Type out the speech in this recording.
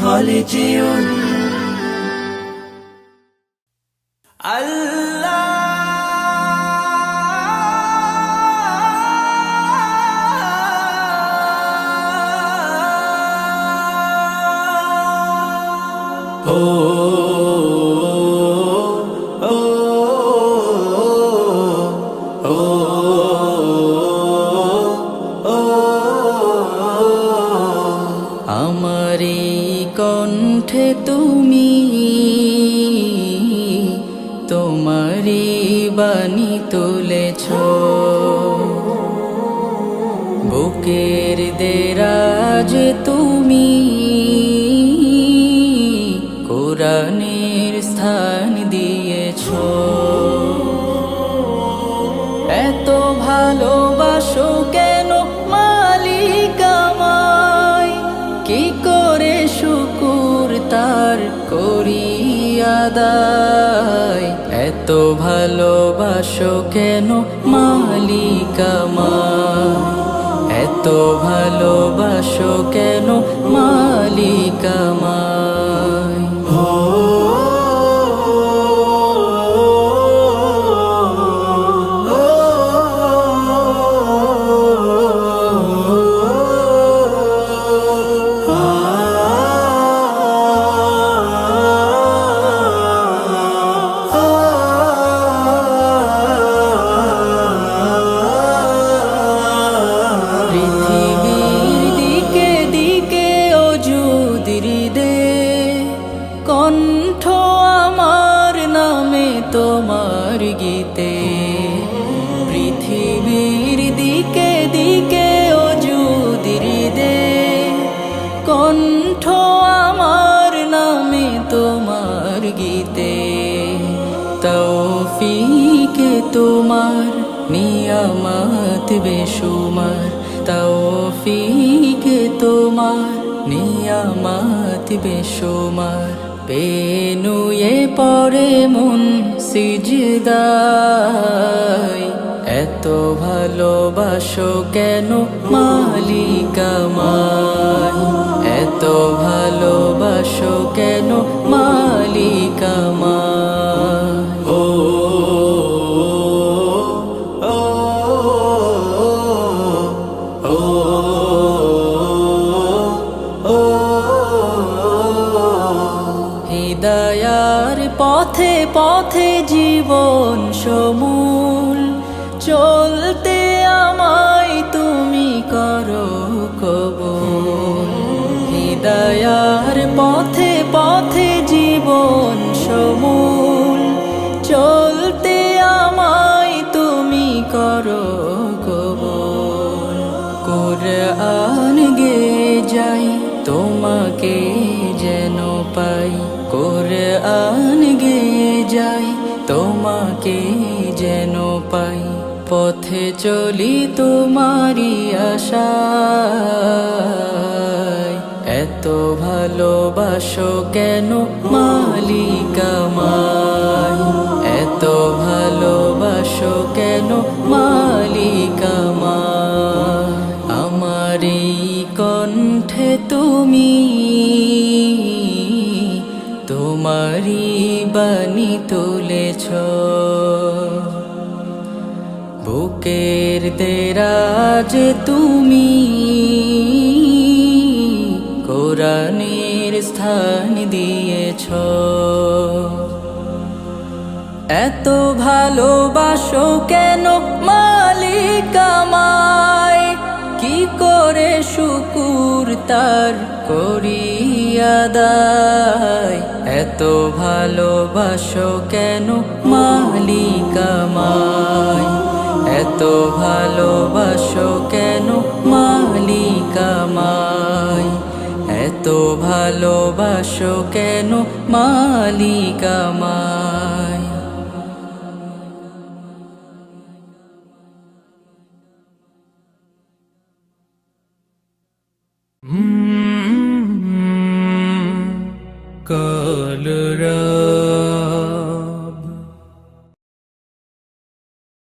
হলে যেও আমারি কণ্ঠে তুমি তোমারি বাণী তুলেছ, বুকের দেরাজ তুমি কোরআনের স্থান দিয়েছ। এত ভালোবাসো কেন মালিক আমায়, কি করে শুকুর তার করি আদায়। এত ভালোবাসো কেন মালিক আমায়, এত ভালোবাসো কেন মালিক আমায়। কণ্ঠ আমার নামে তোমার গীতে, পৃথিবীর দিকে দিকে ওজুদির দে। কণ্ঠ আমার নামে তোমার গীতে, তৌফিকে তোমার নিয়ামত বেশুমার। তৌফিকে তোমার নিয়ামত বেশুমার। পেনুয়ে পড়ে মন সিজদায়, এত ভালোবাসো কেন মালিক আমায়, এত ভালোবাসো কেন মালিক আমায়। হিদায়ার পথে পথে জীবন সমূল, চলতে আমায় তুমি করো কবুল। হিদায়ার পথে পথে জীবন সমূল, চলতে আমায় তুমি করো কবুল। কুরআন গে যাই তোমাকে যেন পাই, কুরআন গে যাই তোমাকে যেন পাই। পথে চলি তোমারি আশায়, এত ভালোবাসো কেন মালিক আমায়, এত ভালোবাসো কেন মালিক আমায়। আমারি কণ্ঠে তুমি তোমারি বাণী তুলেছ, বুকের দেরাজ তুমি কোরআনের স্থান দিয়েছ। এত ভালোবাসো কেন মালিক আমায়, কি করে শুকুর তার করি আদায়। এত ভালোবাসো কেন মালিক আমায়, এত ভালোবাসো কেন মালিক আমায়, এত ভালোবাসো কেন মালিক আমায়।